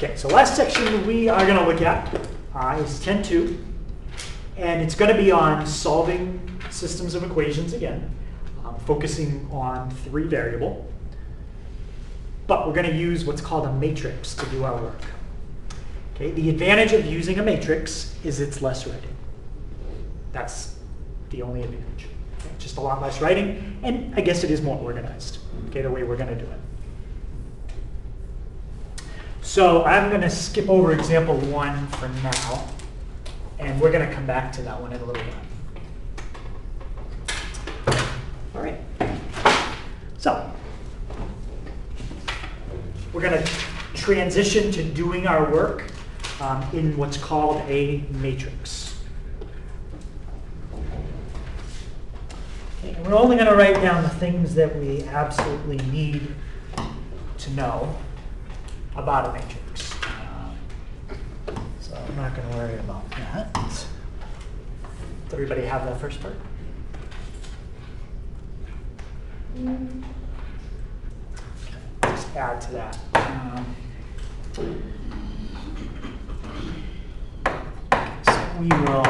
Okay, so last section we are going to look at is 10.2, and it's going to be on solving systems of equations again, focusing on 3 variable. But we're going to use what's called a matrix to do our work. Okay, the advantage of using a matrix is it's less writing. That's the only advantage. Okay, just a lot less writing, and I guess it is more organized, okay, the way we're going to do it. So I'm going to skip over example 1 for now, and we're going to come back to that one in a little bit. All right. So we're going to transition to doing our work in what's called a matrix. Okay, and we're only going to write down the things that we absolutely need to know about a matrix. So I'm not going to worry about that. Does everybody have that first part? Okay, just add to that. So we will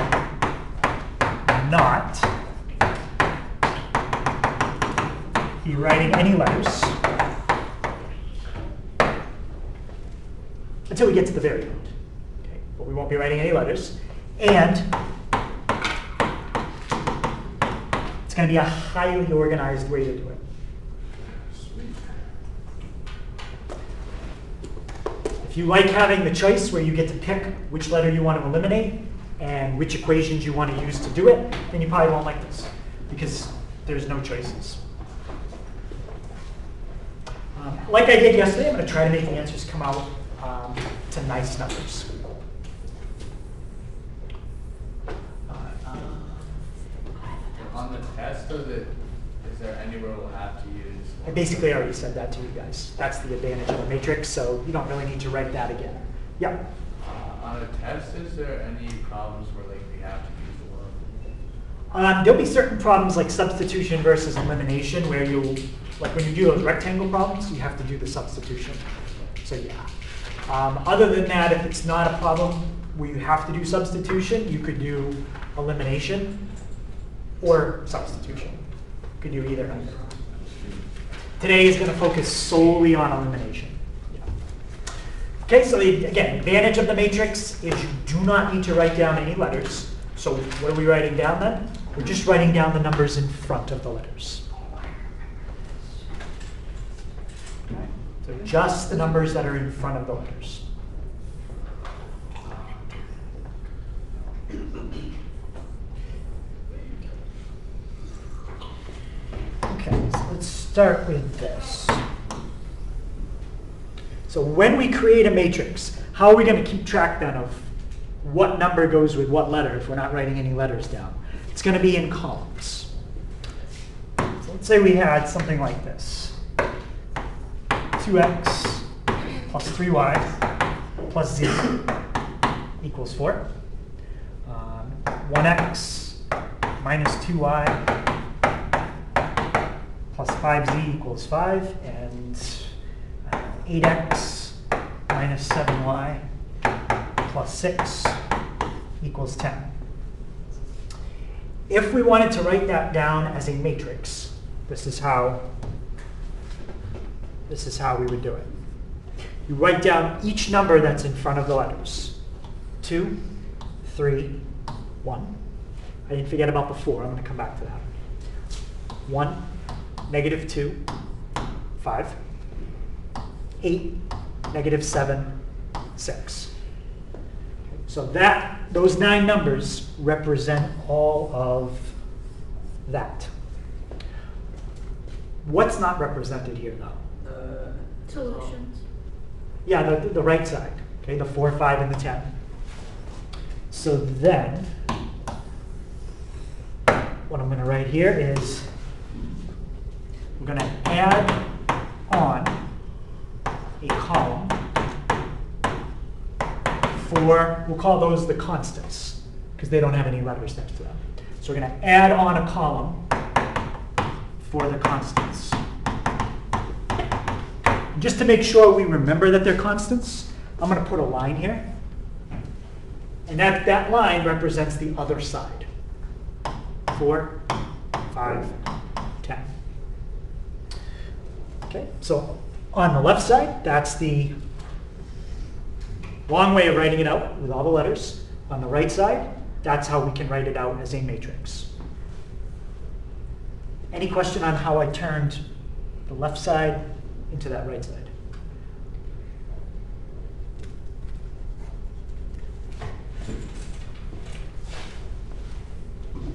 not be writing any letters until we get to the very end. Okay, but we won't be writing any letters. And it's going to be a highly organized way to do it. If you like having the choice where you get to pick which letter you want to eliminate and which equations you want to use to do it, then you probably won't like this because there's no choices. Like I did yesterday, I'm going to try to make the answers come out to nice numbers. On the test, is there anywhere we'll have to use? I basically already said that to you guys. That's the advantage of a matrix, so you don't really need to write that again. Yeah? On a test, is there any problems where we have to use the word? There'll be certain problems like substitution versus elimination where like when you do those rectangle problems, you have to do the substitution. So yeah. Other than that, if it's not a problem where you have to do substitution, you could do elimination or substitution. You could do either. Today is going to focus solely on elimination. Yeah. Okay, so again, advantage of the matrix is you do not need to write down any letters. So what are we writing down then? We're just writing down the numbers in front of the letters. Okay. So just the numbers that are in front of the letters. Okay, so let's start with this. So when we create a matrix, how are we going to keep track then of what number goes with what letter if we're not writing any letters down? It's going to be in columns. So let's say we had something like this. 2x plus 3y plus z equals 4. 1x minus 2y plus 5z equals 5, and 8x minus 7y plus 6 equals 10. If we wanted to write that down as a matrix, this is how we would do it. You write down each number that's in front of the letters. 2, 3, 1. I didn't forget about the 4. I'm going to come back to that. 1, negative 2, 5, 8, negative 7, 6. So those 9 numbers represent all of that. What's not represented here, though? Solutions. Yeah, the right side. Okay, the 4, 5, and the 10. So then, what I'm going to write here is we're going to add on a column for, we'll call those the constants because they don't have any letters next to them. So we're going to add on a column for the constants. Just to make sure we remember that they're constants, I'm going to put a line here. And that line represents the other side. 4, 5, 10. Okay, so on the left side, that's the long way of writing it out with all the letters. On the right side, that's how we can write it out as a matrix. Any question on how I turned the left side into that right side?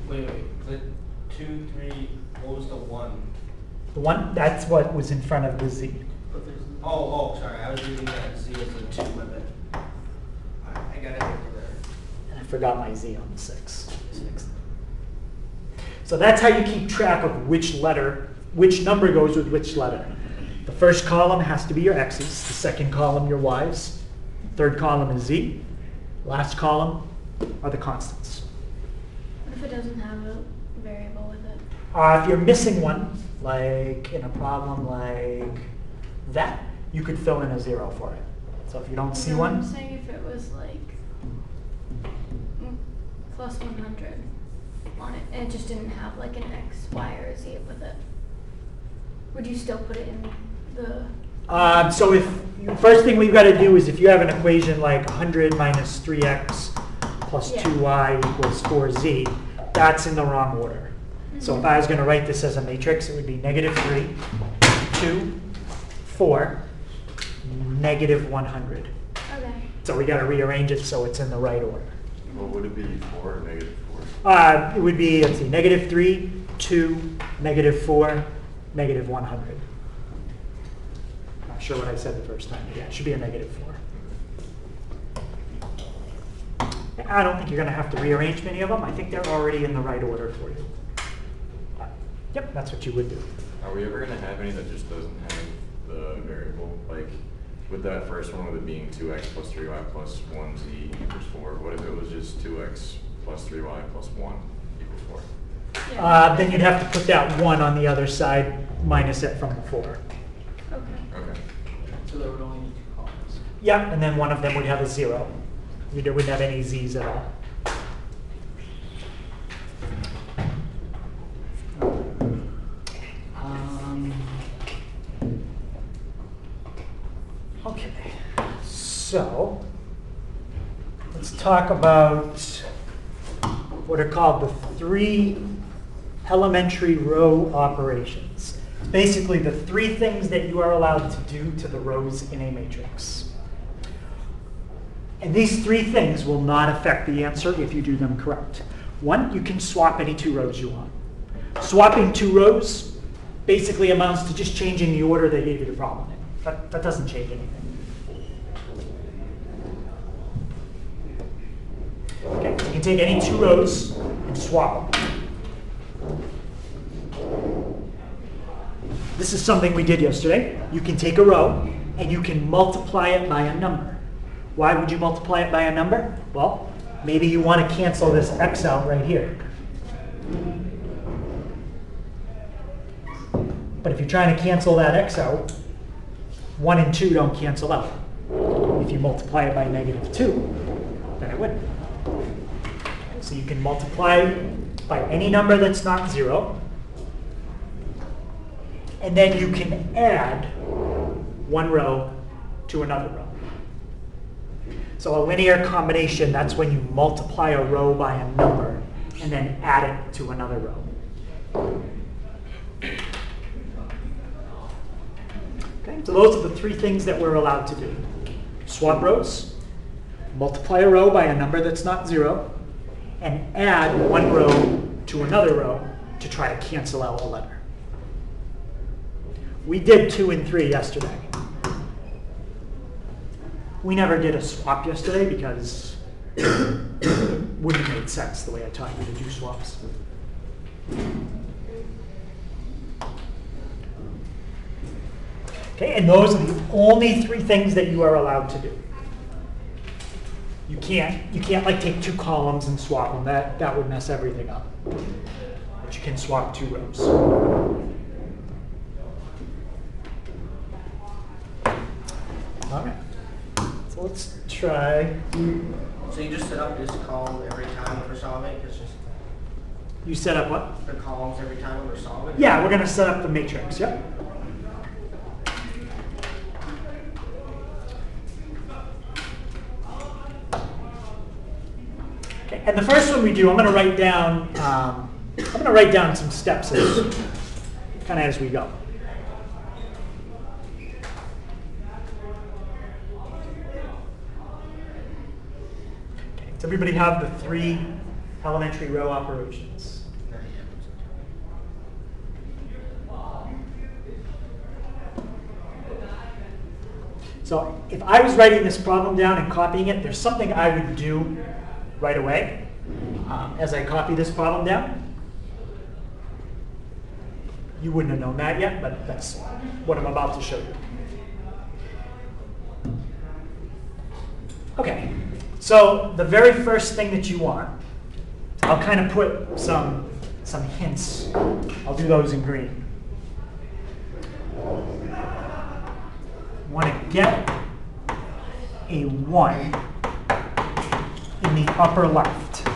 Wait, the 2, 3, what was the 1? The one, that's what was in front of the Z. Oh, sorry, I was reading that Z as a 2, my bad. Alright, I got it over there. And I forgot my Z on the 6. So that's how you keep track of which number goes with which letter. The first column has to be your X's, the second column your Y's, third column is Z, last column are the constants. What if it doesn't have a variable with it? If you're missing one, like in a problem like that, you could fill in a 0 for it. So if you don't see No, one, I'm saying if it was like plus 100 on it, and it just didn't have like an X, Y, or Z with it, would you still put it in the? so if first thing we've got to do is if you have an equation like 100 minus 3x plus Yeah. 2y equals 4z, that's in the wrong order. So if I was going to write this as a matrix, it would be -3, 2, 4, -100. Okay. So we got to rearrange it so it's in the right order. Well, would it be 4 or -4? It would be, let's see, -3, 2, -4, -100. Not sure what I said the first time, but yeah, it should be a -4. I don't think you're going to have to rearrange many of them. I think they're already in the right order for you. Yep, that's what you would do. Are we ever going to have any that just doesn't have the variable? Like with that first one, with it being 2x plus 3y plus 1z equals 4, what if it was just 2x plus 3y plus 1 equals 4? Yeah. Then you'd have to put that 1 on the other side, minus it from the 4. Okay. Okay. So there would only be 2 columns. Yeah, and then one of them would have a 0. You wouldn't have any z's at all. Okay, so let's talk about what are called the 3 elementary row operations. Basically, the 3 things that you are allowed to do to the rows in a matrix. And these 3 things will not affect the answer if you do them correct. 1, you can swap any 2 rows you want. Swapping 2 rows basically amounts to just changing the order they gave you the problem in. That doesn't change anything. Okay, so you can take any 2 rows and swap them. This is something we did yesterday. You can take a row and you can multiply it by a number. Why would you multiply it by a number? Well, maybe you want to cancel this x out right here. But if you're trying to cancel that x out, 1 and 2 don't cancel out. If you multiply it by -2, then it wouldn't. So you can multiply by any number that's not 0. And then you can add 1 row to another row. So a linear combination, that's when you multiply a row by a number and then add it to another row. Okay, so those are the 3 things that we're allowed to do. Swap rows, multiply a row by a number that's not 0, and add 1 row to another row to try to cancel out a letter. We did 2 and 3 yesterday. We never did a swap yesterday because it wouldn't have made sense the way I taught you to do swaps. Okay, and those are the only 3 things that you are allowed to do. You can't like take 2 columns and swap them. That would mess everything up. But you can swap 2 rows. All right. So let's try. So you just set up this column every time we're solving? It's just You set up what? the columns every time we're solving? Yeah, we're going to set up the matrix. Yep. Okay, and the first one we do, I'm going to write down. I'm going to write down some steps, kind of as we go. Okay, does everybody have the 3 elementary row operations? So if I was writing this problem down and copying it, there's something I would do right away as I copy this problem down. You wouldn't have known that yet, but that's what I'm about to show you. Okay, so the very first thing that you want, I'll kind of put some hints. I'll do those in green. Want to get a 1 in the upper left.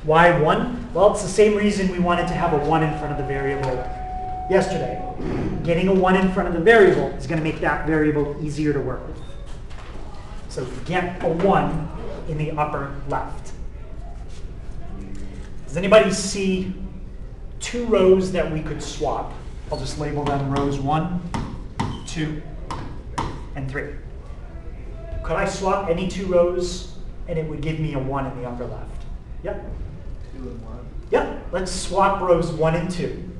Why 1? Well, it's the same reason we wanted to have a 1 in front of the variable yesterday. Getting a 1 in front of the variable is going to make that variable easier to work with. So get a 1 in the upper left. Does anybody see 2 rows that we could swap? I'll just label them rows 1, 2, and 3. Could I swap any 2 rows and it would give me a 1 in the upper left? Yep. 2 and 1. Yep. Let's swap rows 1 and 2.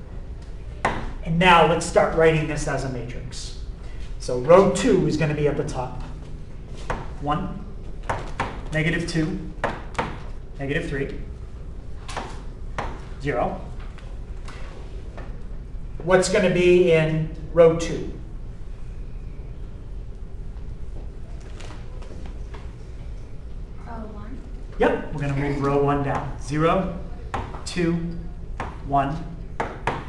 And now let's start writing this as a matrix. So row 2 is going to be at the top. 1, -2, -3, 0. What's going to be in row 2? Oh, 1. Yep, we're going to move row 1 down. 0, 2, 1,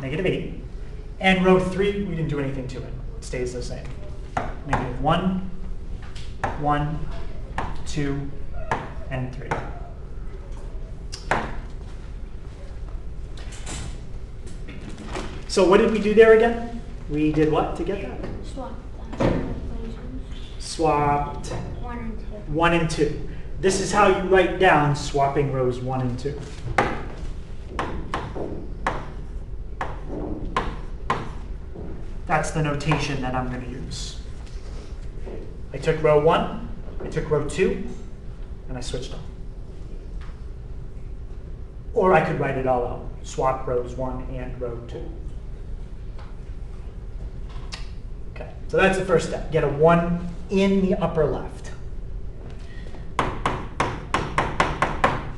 -8. And row 3, we didn't do anything to it. It stays the same. -1, 1, 2, and 3. So what did we do there again? We did what to get that? Swap equations. Swapped 1 and 2. 1 and 2. This is how you write down swapping rows 1 and 2. That's the notation that I'm going to use. I took row 1, I took row 2, and I switched them. Or I could write it all out. Swap rows 1 and row 2. Okay, so that's the first step. Get a 1 in the upper left.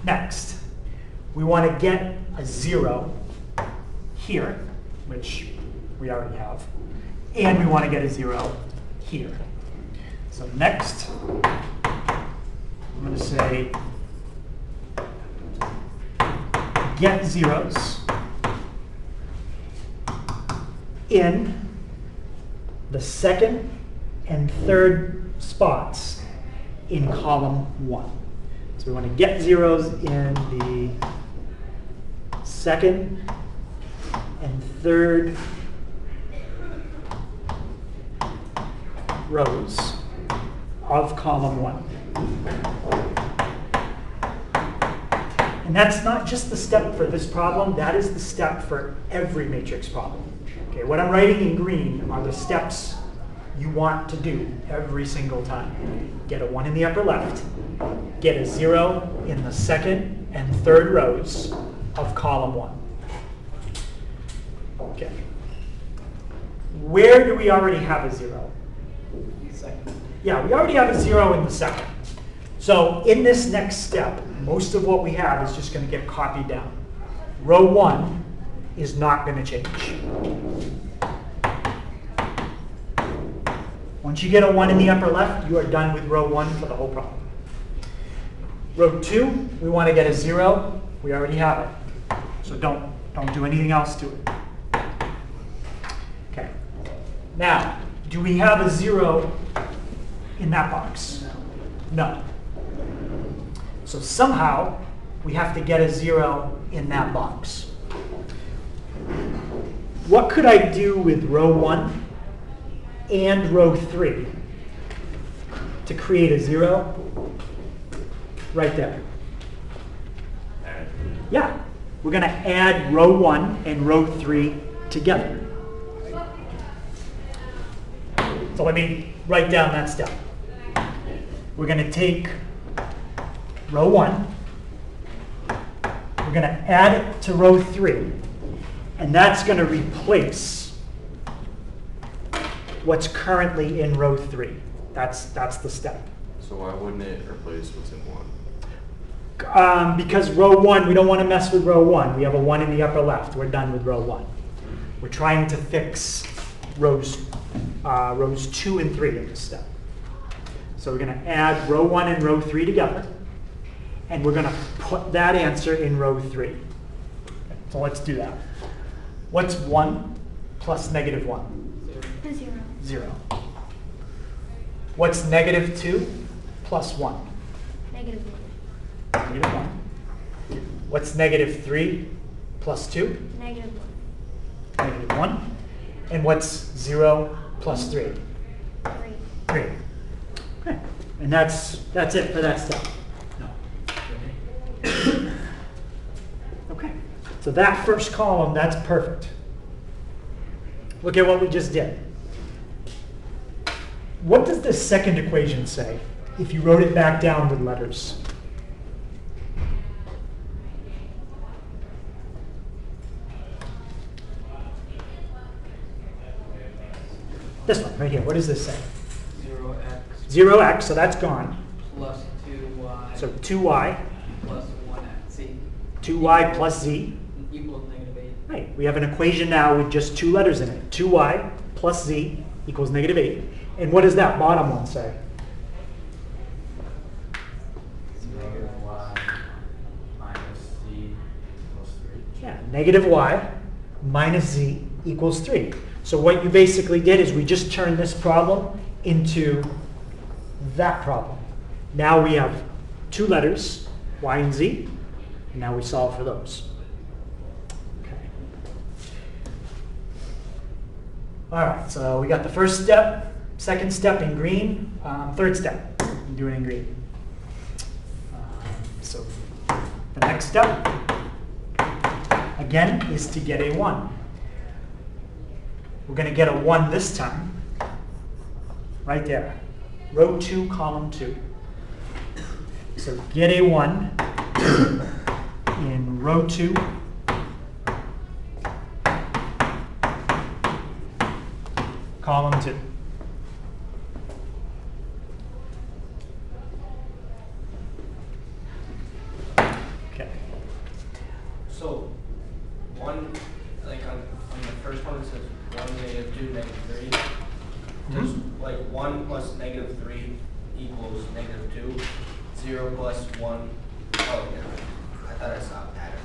Next, we want to get a 0 here, which we already have. And we want to get a 0 here. So next, I'm going to say get zeros in the second and third spots in column 1. So we want to get zeros in the second and third rows of column 1. And that's not just the step for this problem, that is the step for every matrix problem. Okay, what I'm writing in green are the steps you want to do every single time. Get a 1 in the upper left, get a 0 in the second and third rows of column 1. Okay. Where do we already have a 0? Second. Yeah, we already have a 0 in the second. So in this next step, most of what we have is just going to get copied down. Row 1 is not going to change. Once you get a 1 in the upper left, you are done with row 1 for the whole problem. Row 2, we want to get a 0. We already have it. So don't do anything else to it. Okay. Now, Do we have a 0 in that box? No. So somehow, we have to get a 0 in that box. What could I do with row 1 and row 3 to create a 0? Right there. Add. Yeah, we're going to add row 1 and row 3 together. So let me write down that step. We're going to take row 1, we're going to add it to row 3, and that's going to replace what's currently in row 3. That's the step. So why wouldn't it replace what's in 1? Because row 1, we don't want to mess with row 1. We have a 1 in the upper left. We're done with row 1. We're trying to fix rows 2 and 3 in this step. So we're going to add row 1 and row 3 together, and we're going to put that answer in row 3. Okay, so let's do that. What's 1 plus negative 1? A 0. 0. What's negative 2 plus 1? Negative Negative 1. What's negative 3 plus 2? 1. Negative 1. Negative 1. And what's 0 plus 3? 3. 3. Okay. And that's it for that step. No. Okay. So that first column, that's perfect. Look at what we just did. What does the second equation say if you wrote it back down with letters? This one right here. What does this say? 0x 0x, so that's gone. plus 2y So 2y, plus 1z 2y plus z. equals negative 8. Right, we have an equation now with just 2 letters in it. 2y plus z equals negative 8. And what does that bottom one say? Negative y minus z plus 3. Yeah, negative y minus z equals 3. So what you basically did is we just turned this problem into that problem. Now we have 2 letters, y and z, and now we solve for those. Okay. All right, so we got the first step, second step in green, third step, I'm doing it in green. So the next step, again, is to get a 1. We're going to get a 1 this time, right there. Row 2, column 2. So get a 1 in row 2, column 2. Okay. So, 1, like on the first one, it says 1, negative 2, negative 3. Does like 1 plus negative 3 equals negative 2? 0 plus 1. Oh, yeah. I thought I saw a pattern.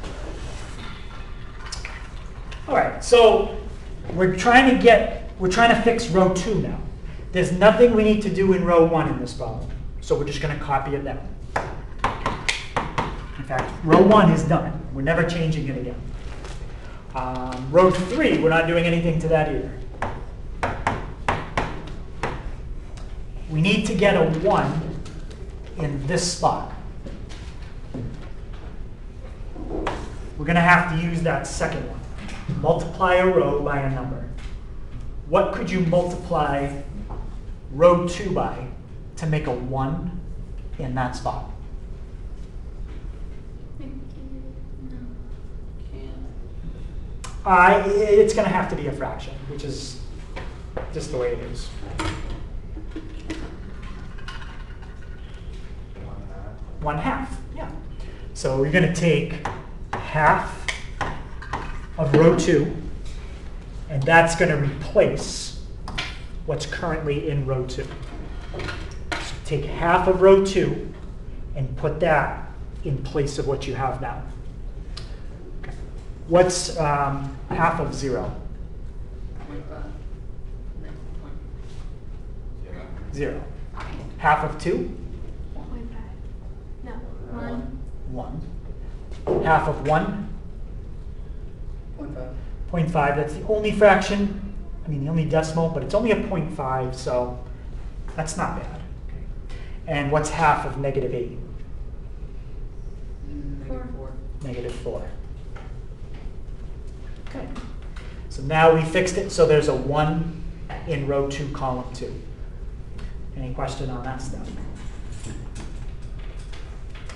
All right, so we're trying to fix row 2 now. There's nothing we need to do in row 1 in this problem, so we're just going to copy it down. In fact, row 1 is done. We're never changing it again. Row 3, we're not doing anything to that either. We need to get a 1 in this spot. We're going to have to use that second one. Multiply a row by a number. What could you multiply row 2 by to make a 1 in that spot? No. It's going to have to be a fraction, which is just the way it is. 1/2, yeah. So we're going to take half of row 2, and that's going to replace what's currently in row 2. So take half of row 2 and put that in place of what you have now. Okay. What's half of 0? 0.5. 0. Half of 2? 0.5. No, 1. 1. Half of 1? 0.5. 0.5. That's the only fraction, I mean the only decimal, but it's only a 0.5, so that's not bad. And what's half of negative 8? -4. Negative 4. Okay. So now we fixed it so there's a 1 in row 2, column 2. Any question on that stuff?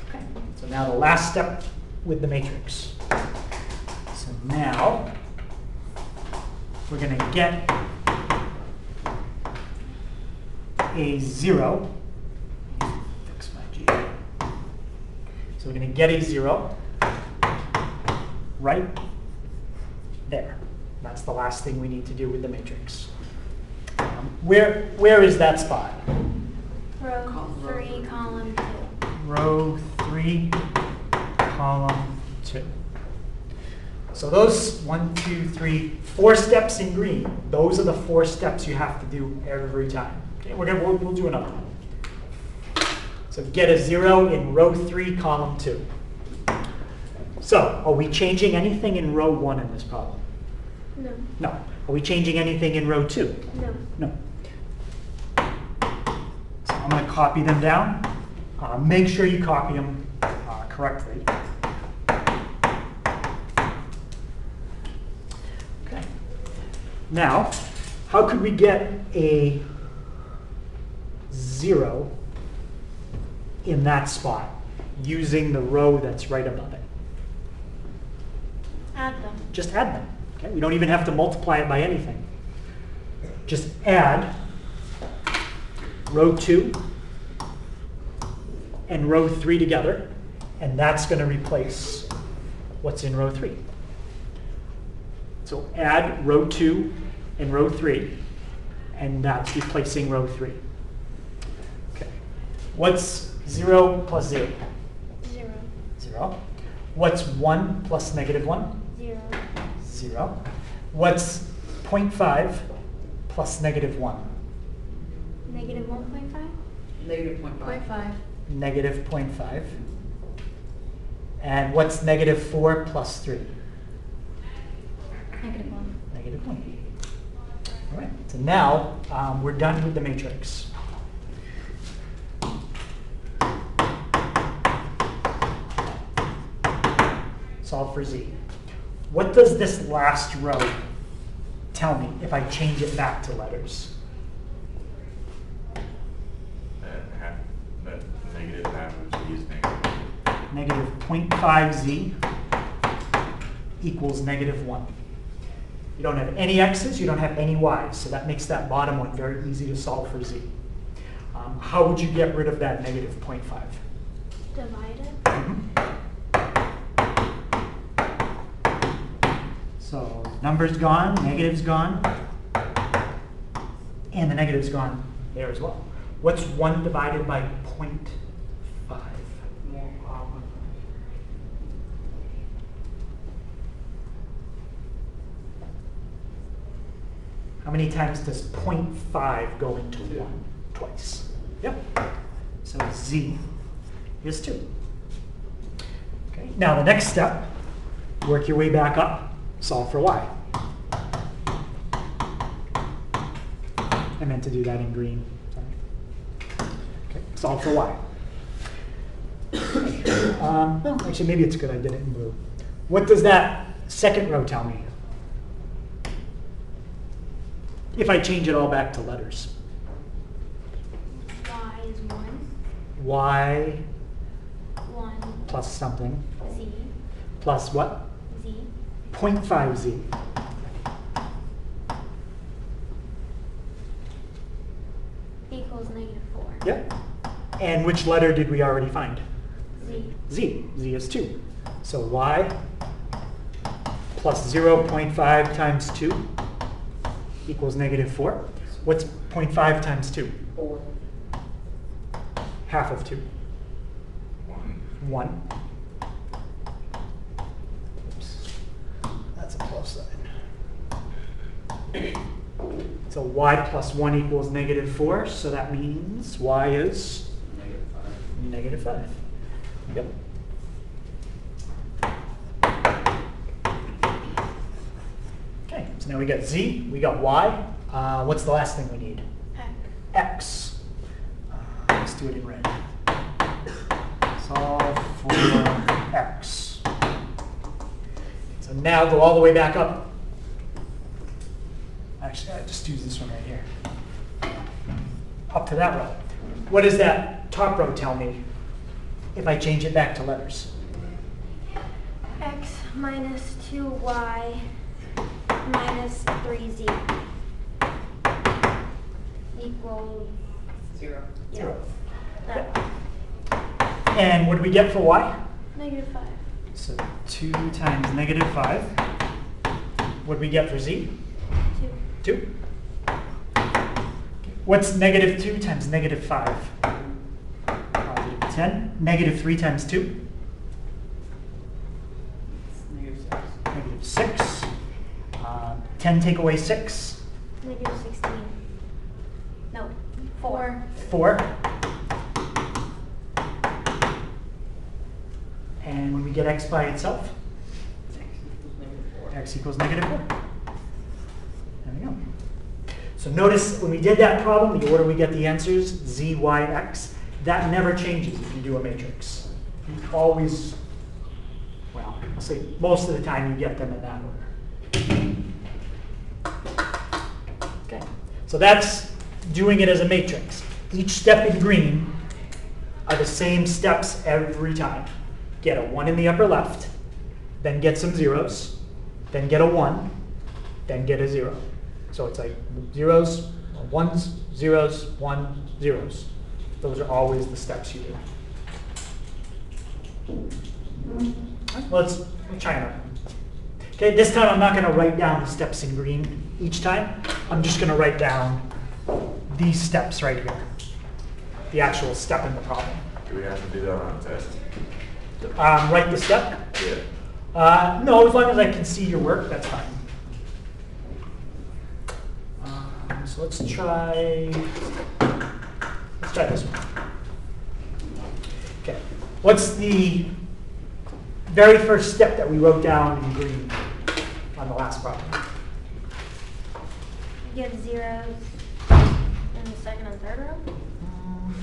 Okay. So now the last step with the matrix. So now we're going to get a 0. Fix my G. So we're going to get a 0 right there. That's the last thing we need to do with the matrix. Where is that spot? Row 3, column 2. Row 3, column 2. So those 1, 2, 3, 4 steps in green, those are the 4 steps you have to do every time. Okay, we'll do another one. So get a 0 in row 3, column 2. So are we changing anything in row 1 in this problem? No. No. Are we changing anything in row 2? No. No. So I'm going to copy them down. Make sure you copy them correctly. Okay. Now, how could we get a 0 in that spot using the row that's right above it? Add them. Just add them. Okay? We don't even have to multiply it by anything. Just add row 2 and row 3 together, and that's going to replace what's in row 3. So add row 2 and row 3, and that's replacing row 3. Okay. What's 0 plus 0? 0. 0. What's 1 plus negative 1? 0. 0. What's 0.5 plus negative 1? Negative 1.5? Negative 0.5. 0.5. Negative 0.5. And what's negative 4 plus 3? Negative 1. Negative 1. All right, so now we're done with the matrix. Solve for z. What does this last row tell me if I change it back to letters? That negative half of z is negative. Negative 0.5z equals negative 1. You don't have any x's, you don't have any y's, so that makes that bottom one very easy to solve for z. How would you get rid of that negative 0.5? Divided. So number's gone, negative's gone, and the negative's gone there as well. What's 1 divided by 0.5? How many times does 0.5 go into 1? Twice. Yep. So z is 2. Okay. Now the next step, work your way back up, solve for y. I meant to do that in green. Sorry. Okay. Solve for y. Well, actually, maybe it's good I did it in blue. What does that second row tell me? If I change it all back to letters. Y is 1. Y 1. plus something. Z. Plus what? Z. 0.5z. Equals negative 4. Yep. And which letter did we already find? Z. Z. Z is 2. So y plus 0.5 times 2 equals negative 4. What's 0.5 times 2? 4. Half of 2. 1. Oops. That's a plus sign. So y plus 1 equals -4, so that means y is -5. Yep. Okay, so now we got z, we got y. What's the last thing we need? X. Let's do it in red. Solve for x. So now go all the way back up. Actually, I just use this one right here. Up to that row. What does that top row tell me if I change it back to letters? X minus 2y minus 3z equals 0. Zero. that. And what do we get for y? -5. So 2 times -5. What do we get for z? 2. 2. What's -2 times -5? Positive 10. -3 times 2? It's -6. -6. 10 take away 6? -16. No, 4. 4. And when we get x by itself, X equals -4. x equals -4. There we go. So notice when we did that problem, the order we get the answers, z, y, x, that never changes if you do a matrix. You always, well, I'll say most of the time you get them in that order. Okay, so that's doing it as a matrix. Each step in green are the same steps every time. Get a 1 in the upper left, then get some zeros, then get a 1, then get a 0. So it's like zeros, ones, zeros, 1, zeros. Those are always the steps you do. Let's try another one. Okay, this time I'm not going to write down the steps in green each time. I'm just going to write down these steps right here. The actual step in the problem. Do we have to do that on a test? Write the step. Yeah. No, as long as I can see your work, that's fine. So let's try this one. Okay. What's the very first step that we wrote down in green on the last problem? You get zeros in the second and third row?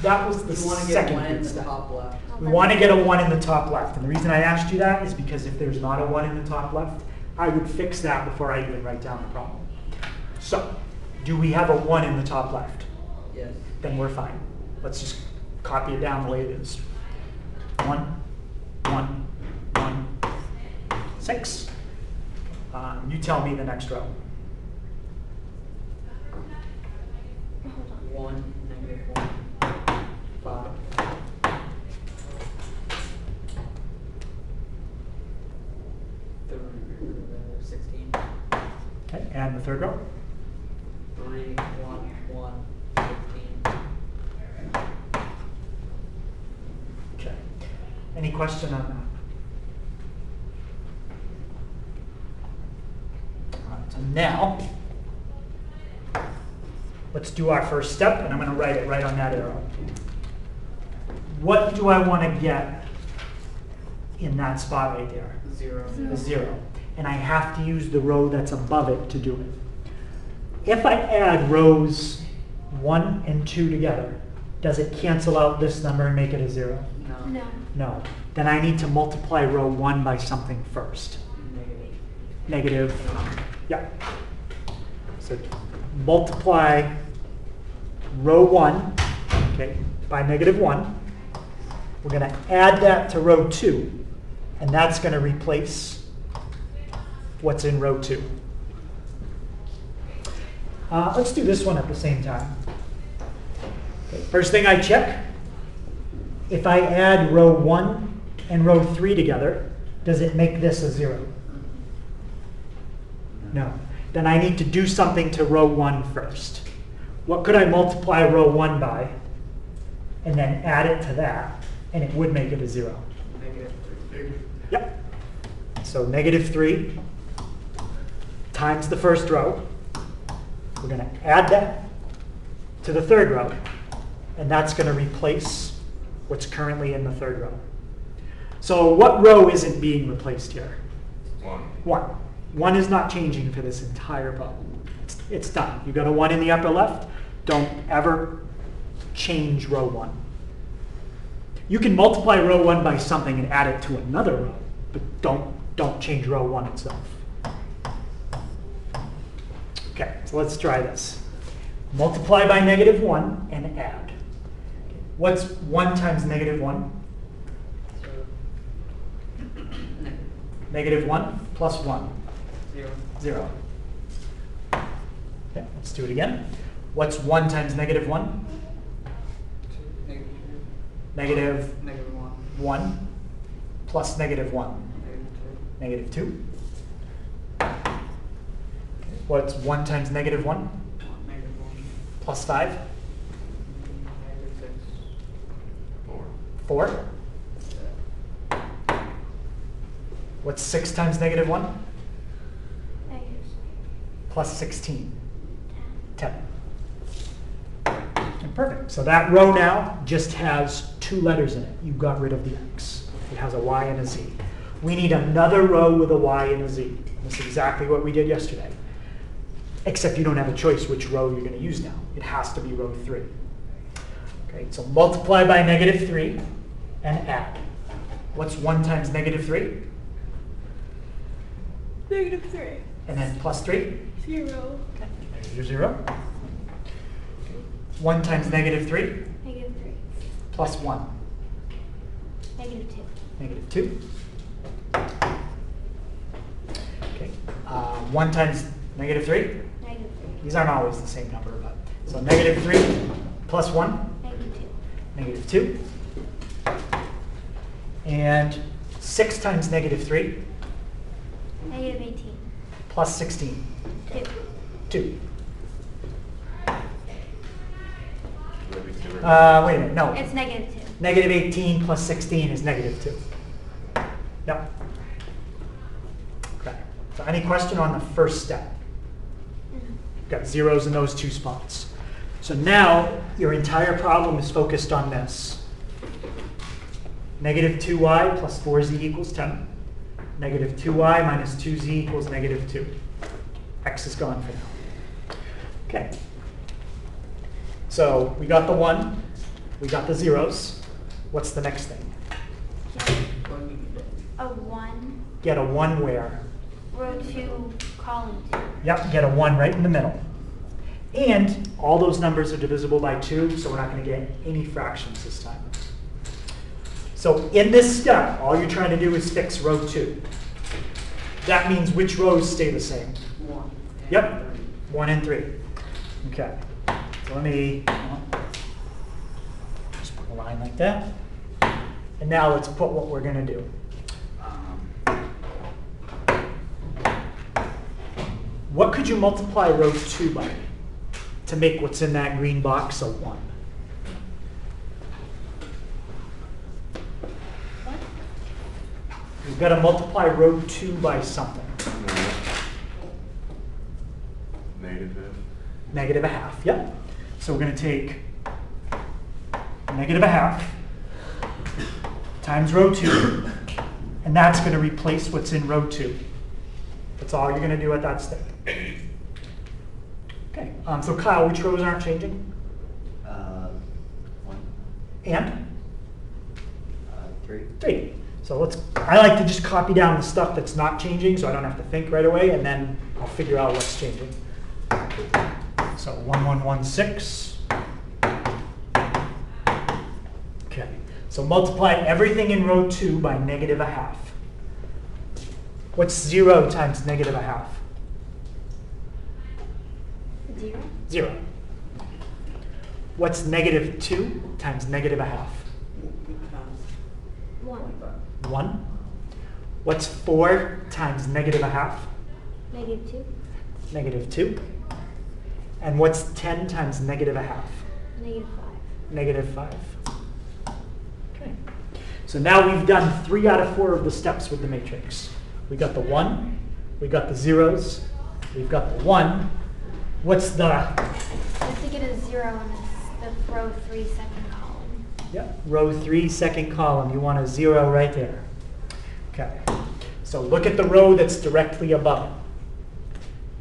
That was the You want to get second 1 in good the step. top left. We want to get a 1 in the top left. And the reason I asked you that is because if there's not a 1 in the top left, I would fix that before I even write down the problem. So, do we have a 1 in the top left? Yes. Then we're fine. Let's just copy it down the way it is. 1, 1, 1, 6. You tell me the next row. Hold on. 1, -1, 5. 16. Okay, and the third row. 3, 1, 1, 15. Okay. Any question on that? All right, so now, let's do our first step, and I'm going to write it right on that arrow. What do I want to get in that spot right there? 0. A 0. And I have to use the row that's above it to do it. If I add rows 1 and 2 together, does it cancel out this number and make it a 0? No. No. No. Then I need to multiply row 1 by something first. Negative. Yeah. So multiply row 1, okay, by -1. We're going to add that to row 2, and that's going to replace what's in row 2. Let's do this one at the same time. Okay, first thing I check, if I add row 1 and row 3 together, does it make this a 0? No. Then I need to do something to row 1 first. What could I multiply row 1 by and then add it to that, and it would make it a 0? -3. Yep. So -3 times the first row We're going to add that to the third row, and that's going to replace what's currently in the third row. So what row isn't being replaced here? 1. 1. 1 is not changing for this entire problem. It's done. You got a 1 in the upper left. Don't ever change row 1. You can multiply row 1 by something and add it to another row, but don't change row 1 itself. Okay, so let's try this. Multiply by -1 and add. What's 1 times -1? Negative. -1 plus 1. 0. 0. Okay, let's do it again. What's 1 times -1? Negative 2. Negative Negative 1. 1 plus -1. Negative 2. Negative 2. What's 1 times -1? Negative 1. Plus 5? Negative 6. 4. 4. What's 6 times -1? Negative Plus 16. 10. And perfect. So that row now just has 2 letters in it. You got rid of the X. It has a Y and a Z. We need another row with a Y and a Z. That's exactly what we did yesterday. Except you don't have a choice which row you're going to use now. It has to be row 3. Okay, so multiply by -3 and add. What's 1 times -3? -3. And then plus 3? 0. Okay, there's your 0. 1 times -3? -3. Plus 1. -2. -2. Okay, 1 times -3? -3. These aren't always the same number, but so -3 plus 1? -2. -2. And 6 times -3? -18. Plus 16? 2. 2. Would it be 2 or Wait a minute, no. It's -2. -18 plus 16 is -2. Yep. Okay. So any question on the first step? Got zeros in those 2 spots. So now your entire problem is focused on this. -2y plus 4z equals 10. -2y minus 2z equals -2. X is gone for now. Okay. So we got the 1. We got the zeros. What's the next thing? A 1. Get a 1 where? Row 2, column 2. Yep, get a 1 right in the middle. And all those numbers are divisible by 2, so we're not going to get any fractions this time. So in this step, all you're trying to do is fix row 2. That means which rows stay the same? 1. Yep, 1 and 3. Okay, so let me just put a line like that. And now let's put what we're going to do. What could you multiply row 2 by to make what's in that green box a 1? What? You've got to multiply row 2 by something. Negative. -1/2, yep. So we're going to take -1/2 times row 2, and that's going to replace what's in row 2. That's all you're going to do at that step. Okay, so Kyle, which rows aren't changing? 1, And? 3. 3. So I like to just copy down the stuff that's not changing so I don't have to think right away, and then I'll figure out what's changing. So 1116. Okay, so multiply everything in row 2 by -1/2. What's 0 times -1/2? 0. 0. What's -2 times -1/2? 1. 1. What's 4 times -1/2? -2. -2. And what's 10 times -1/2? -5. -5. Okay. So now we've done 3 out of 4 of the steps with the matrix. We got the 1, we got the zeros, we've got the 1, What's the, I have to get a 0 in the row 3 second column. yep, row 3, second column, you want a 0 right there. Okay, so look at the row that's directly above it.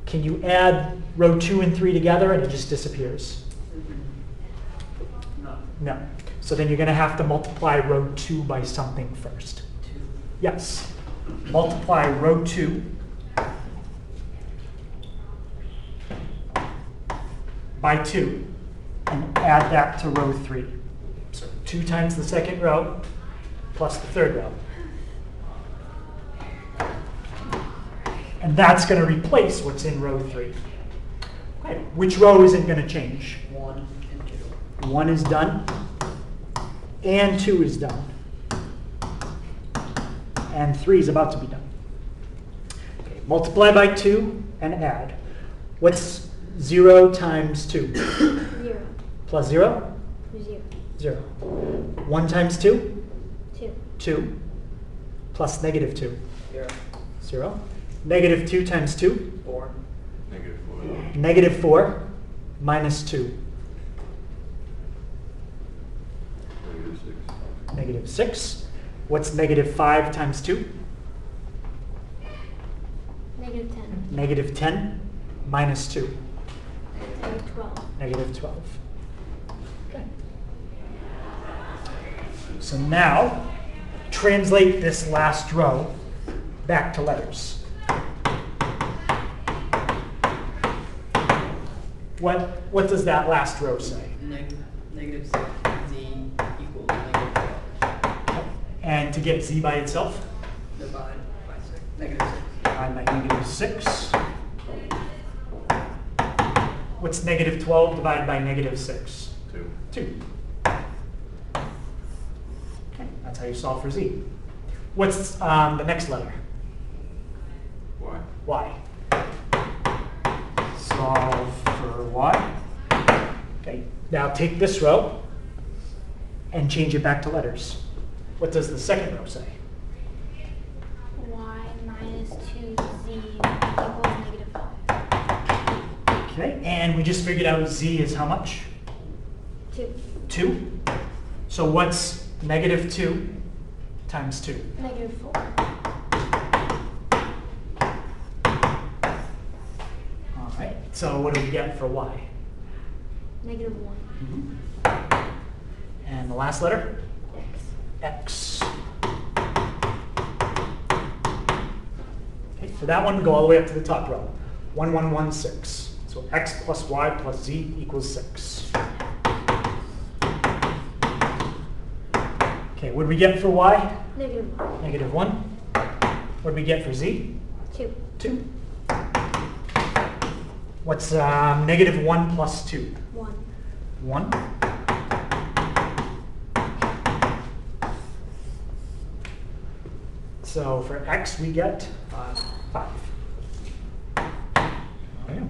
Can you add row 2 and 3 together and it just disappears? No. No. So then you're going to have to multiply row 2 by something first. 2. Yes. Multiply row 2 by 2 and add that to row 3. So 2 times the second row plus the third row. And that's going to replace what's in row 3. Okay. Which row isn't going to change? 1 and 2. 1 is done, and 2 is done, and 3 is about to be done. Okay, multiply by 2 and add. What's 0 times 2? 0. Plus 0? 0. 0. 1 times 2? 2. 2. Plus negative 2? 0. 0. Negative 2 times 2? 4. Negative 4. Negative 4 minus 2. Negative 6. Negative 6. What's negative 5 times 2? Negative 10. Negative 10 minus 2. Negative 12. Negative 12. Okay. So now, translate this last row back to letters. What does that last row say? Negative 6. Z equals negative 12. And to get z by itself, Divide by 6. Negative 6. divide by negative 6. What's negative 12 divided by negative 6? 2. 2. Okay, that's how you solve for z. What's the next letter? Y. Y. Solve for y. Okay, now take this row and change it back to letters. What does the second row say? Y minus 2z equals negative 5. Okay, and we just figured out z is how much? 2. 2. So what's negative 2 times 2? Negative 4. All right, so what do we get for y? Negative 1. And the last letter? X. X. Okay, for that one, go all the way up to the top row. 1, 1, 1, 6. So x plus y plus z equals 6. Okay, what did we get for y? Negative 1. Negative 1. What did we get for z? 2. 2. What's negative 1 plus 2? 1. 1. So for x, we get 5. Oh, yeah.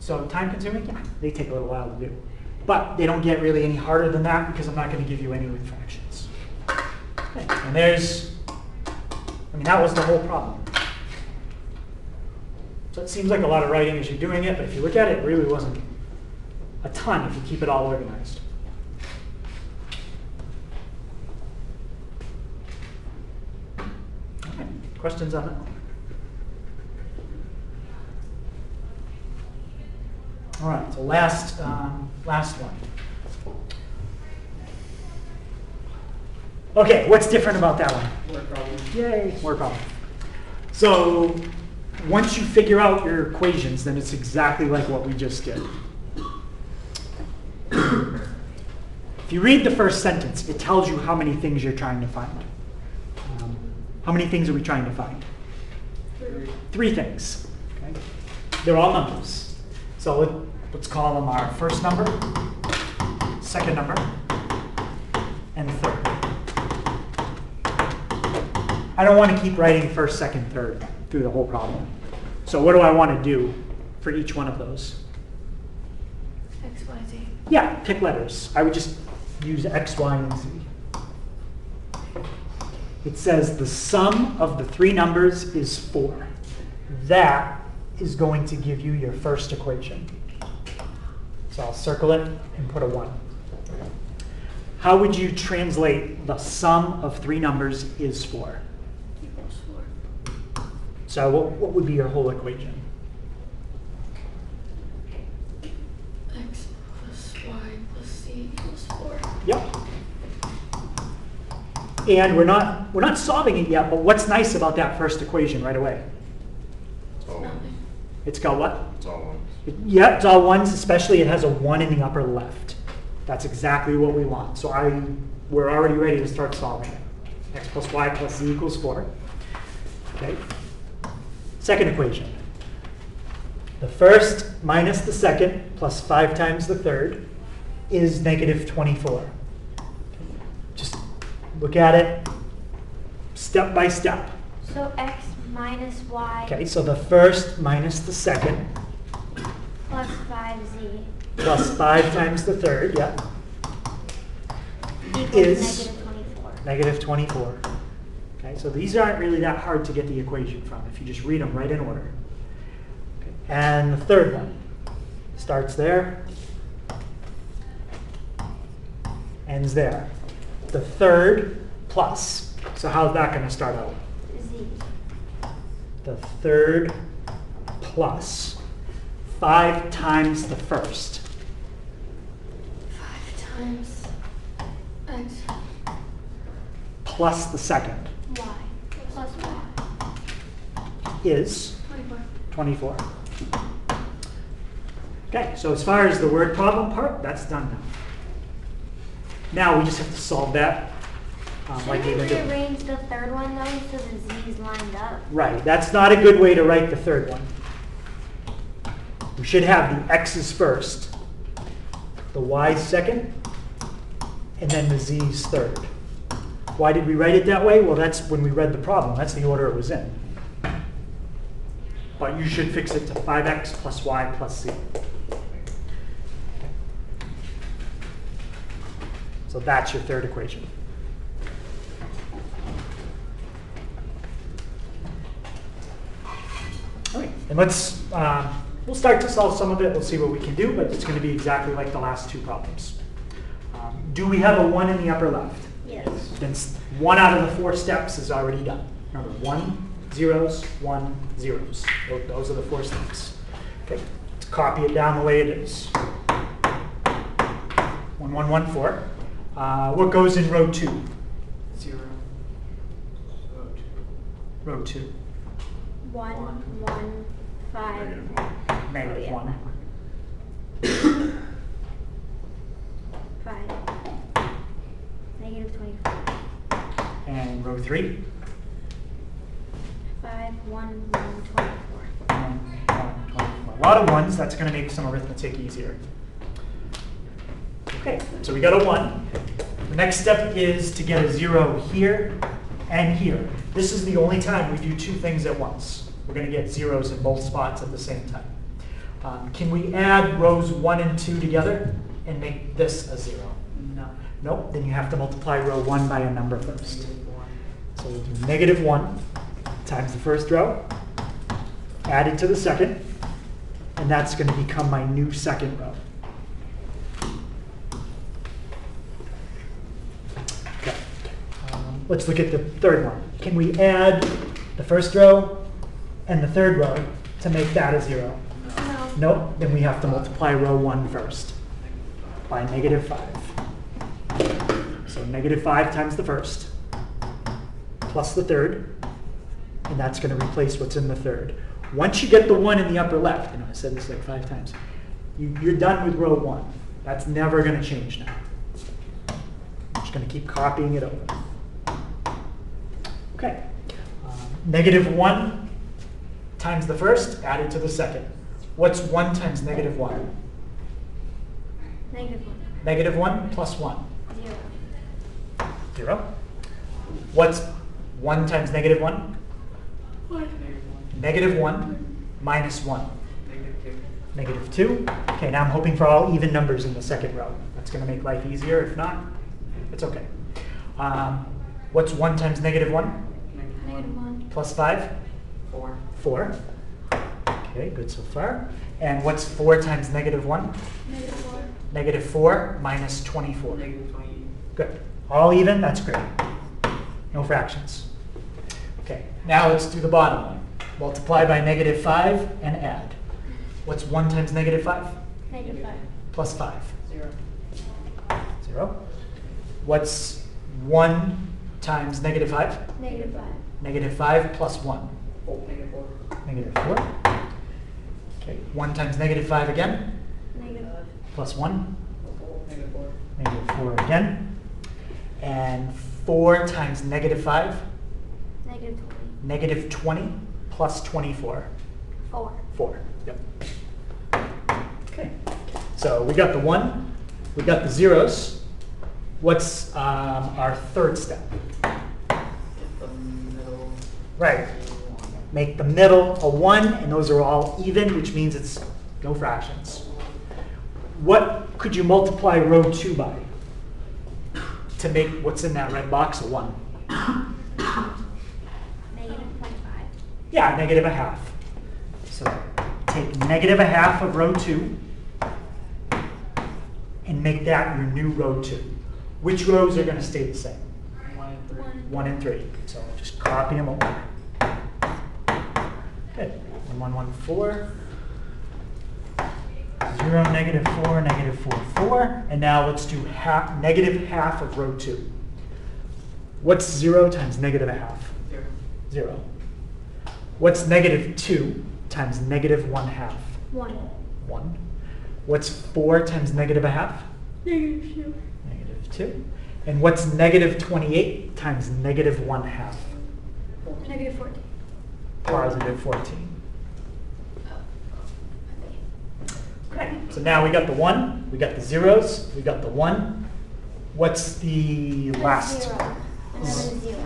So time consuming? Yeah, they take a little while to do. But they don't get really any harder than that because I'm not going to give you any with fractions. Okay. And that was the whole problem. So it seems like a lot of writing as you're doing it, but if you look at it, it really wasn't a ton if you keep it all organized. Okay. Questions on that? All right, so last one. Okay, what's different about that one? Word problem. Yay, word problem. So once you figure out your equations, then it's exactly like what we just did. If you read the first sentence, it tells you how many things you're trying to find. How many things are we trying to find? 3 things. Okay? They're all numbers. So let's call them our first number, second number, and third. I don't want to keep writing first, second, third through the whole problem. So what do I want to do for each one of those? X, Y, Z. Yeah, pick letters. I would just use X, Y, and Z. It says the sum of the 3 numbers is 4. That is going to give you your first equation. So I'll circle it and put a 1. How would you translate the sum of three numbers is 4? Equals 4. So what would be your whole equation? X plus y plus z equals 4. Yep. And we're not solving it yet, but what's nice about that first equation right away? It's all ones. Nothing. It's got what? It's all ones. Yeah, it's all ones, especially it has a 1 in the upper left. That's exactly what we want. So we're already ready to start solving it. X plus y plus z equals 4. Okay. Second equation. The first minus the second plus 5 times the third is negative 24. Just look at it step by step. So x minus y Okay, so the first minus the second plus 5z plus 5 times the third, yeah, equals is negative 24. negative 24. Okay, so these aren't really that hard to get the equation from if you just read them right in order. Okay. And the third one starts there, ends there. The third plus. So how's that going to start out? Z The third plus 5 times the first. 5 times x Plus the second y plus y. is 24. 24. Okay, so as far as the word problem part, that's done now. Now we just have to solve that like Shouldn't we've we been doing. rearrange the third one though so the z's lined up? Right, that's not a good way to write the third one. We should have the x's first, the y's second, and then the z's third. Why did we write it that way? Well, that's when we read the problem. That's the order it was in. But you should fix it to 5x plus y plus z. So that's your third equation. All right, and we'll start to solve some of it. We'll see what we can do, but it's going to be exactly like the last two problems. Do we have a 1 in the upper left? Yes. Then 1 out of the 4 steps is already done. Remember, 1, zeros, 1, zeros. Those are the 4 steps. Okay, let's copy it down the way it is. 1, 1, 1, 4. What goes in row 2? 0. Row 2. 1 1 5 Negative Negative yeah. 1. 5 negative 24. And row 3. 5 1 1 24. 1, 24. A lot of ones. That's going to make some arithmetic easier. Okay, so we got a 1. The next step is to get a 0 here and here. This is the only time we do two things at once. We're going to get zeros in both spots at the same time. Can we add rows 1 and 2 together and make this a 0? No. Nope, then you have to multiply row 1 by a number first. Negative 1. So we'll do negative 1 times the first row, added to the second, and that's going to become my new second row. Okay. Let's look at the third one. Can we add the first row and the third row to make that a 0? No. Nope, then we have to multiply row 1 first by negative 5. So negative 5 times the first plus the third, and that's going to replace what's in the third. Once you get the 1 in the upper left, I know I said this like 5 times, you're done with row 1. That's never going to change now. I'm just going to keep copying it over. Okay. Negative 1 times the first, added to the second. What's 1 times negative 1? Negative 1. Negative 1 plus 1. 0. 0. What's 1 times negative 1? Negative 1. Negative 1 minus 1. Negative 2. Negative 2. Okay, now I'm hoping for all even numbers in the second row. That's going to make life easier. If not, it's okay. What's 1 times negative 1? Negative Negative 1. 1. Plus 5? 4. 4. Okay. Okay, good so far. And what's 4 times negative 1? -4. Negative 4 minus 24. Negative 28. Good. All even? That's great. No fractions. Okay, now let's do the bottom one. Multiply by negative 5 and add. What's 1 times negative 5? -5. Plus 5. 0. 0. What's 1 times negative 5? -5. Negative 5 plus 1. Negative 4. Negative 4. Okay, 1 times negative 5 again. -5. Plus 1. Negative 4. Negative 4 again. And 4 times negative 5. -20. Negative 20 plus 24. 4. 4. Yep. Okay. So we got the 1. We got the zeros. What's our third step? Get the middle. Right. Make the middle a 1, and those are all even, which means it's no fractions. What could you multiply row 2 by to make what's in that red box a 1? -25. Yeah, negative a half. So take negative a half of row 2 and make that your new row 2. Which rows are going to stay the same? 1 and 3. 1 and 3. So just copy them over. Good. 1, 1, 1, 4. 0, negative 4, negative 4, 4. And now let's do negative half of row 2. What's 0 times negative a half? 0. 0. What's negative 2 times negative 1 half? 1. 1. What's 4 times negative a half? -2. Negative 2. And what's negative 28 times negative 1 half? -14. Positive 14. Okay, so now we got the 1, we got the zeros, we got the 1. What's the last? 0. Another 0.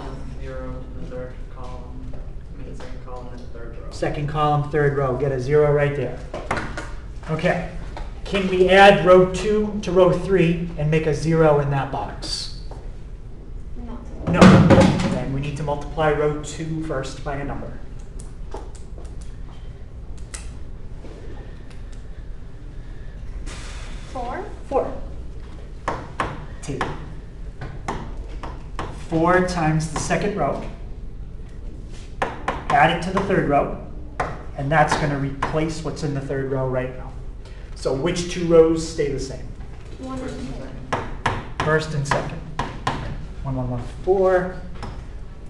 0 to the third column. I mean, the second column and the third row. Second column, third row, get a 0 right there. Okay, can we add row 2 to row 3 and make a 0 in that box? No. No, then we need to multiply row 2 first by a number. 4. 4. 2. 4 times the second row. Add it to the third row. And that's going to replace what's in the third row right now. So which 2 rows stay the same? 1 First and and 2. second. First and second. 1, 1, 1, 4.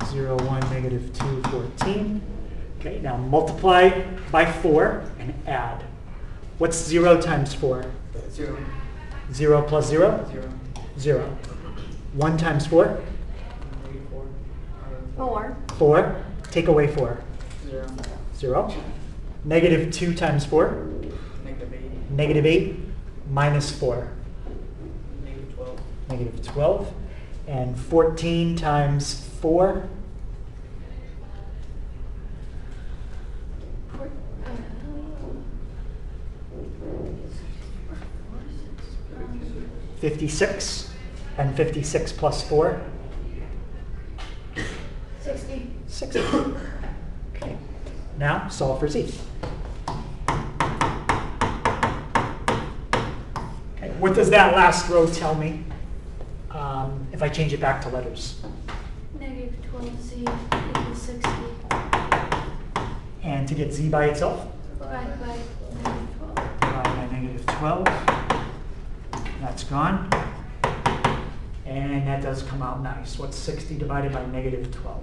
0, 1, negative 2, 14. Okay, now multiply by 4 and add. What's 0 times 4? 0. 0 plus 0? 0. 0. 1 times 4? Negative 4. 4. 4. Take away 4. 0. 0. Negative 2 times 4? Negative 8. Negative 8 minus 4. Negative 12. Negative 12. And 14 times 4? 56. And 56 plus 4? 60. 60. Okay. Now solve for z. Okay. What does that last row tell me if I change it back to letters? -12z equals 60. And to get z by itself? Divided by -12. Divided by negative 12. That's gone. And that does come out nice. What's 60 divided by negative 12?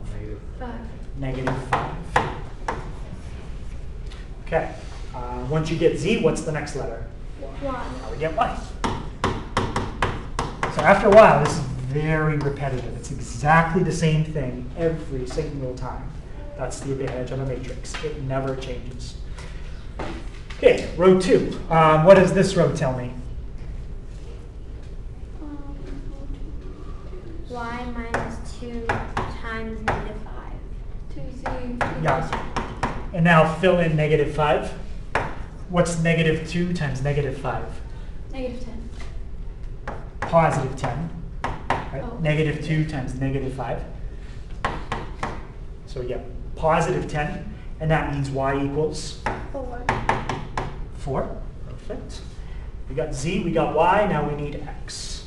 5. Negative 5. Okay. Once you get z, what's the next letter? 1. Now we get y. So after a while, this is very repetitive. It's exactly the same thing every single time. That's the advantage of a matrix. It never changes. Okay, row 2. What does this row tell me? Y minus 2 times negative 5. 2z. Yeah. And now fill in negative 5. What's negative 2 times negative 5? -10. Positive 10. Right? Oh. Negative 2 times negative 5. So yeah, positive 10. And that means y equals 4. 4. Perfect. We got z, we got y, now we need x.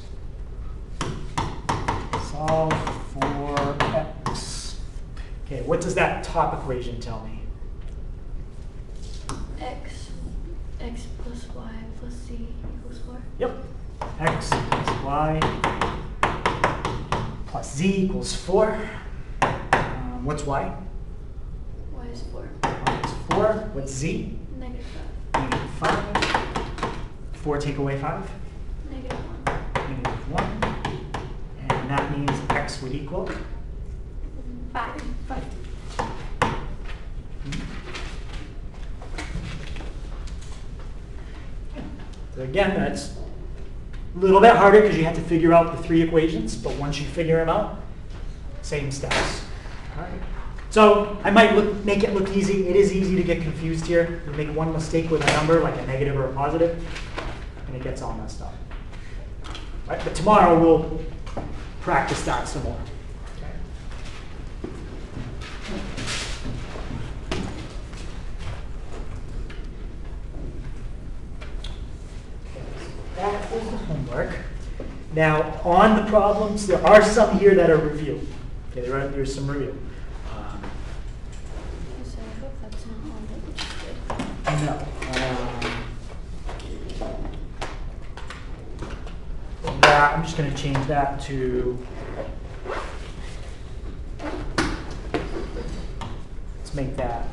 Solve for x. Okay, what does that top equation tell me? X plus y plus z equals 4. Yep. X plus y plus z equals 4. What's y? Y is 4. Y is 4. What's z? Negative Negative 5. 4 take away 5? 5. Negative 1. Negative 1. And that means x would equal 5. 5. So again, that's a little bit harder because you have to figure out the 3 equations, but once you figure them out, same steps. All right. So I might make it look easy. It is easy to get confused here. You make one mistake with a number, like a negative or a positive, and it gets all messed up. All right, but tomorrow we'll practice that some more. Okay. That is the homework. Now, on the problems, there are some here that are review. Okay, there's some review. So I hope that's not all that we just did. No. That, I'm just going to change that to, let's make that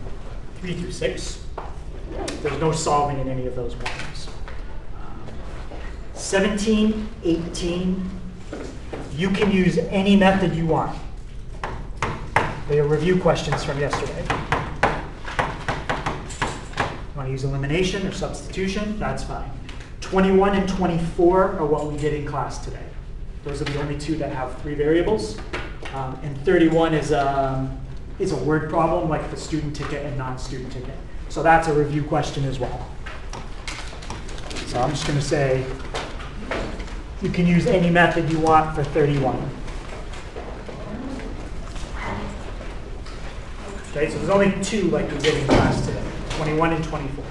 3 through 6. There's no solving in any of those problems. 17, 18, you can use any method you want. They are review questions from yesterday. You want to use elimination or substitution? That's fine. 21 and 24 are what we did in class today. Those are the only 2 that have 3 variables. And 31 is a word problem like the student ticket and non-student ticket. So that's a review question as well. So I'm just going to say you can use any method you want for 31. Okay, so there's only 2 like we did in class today, 21 and 24.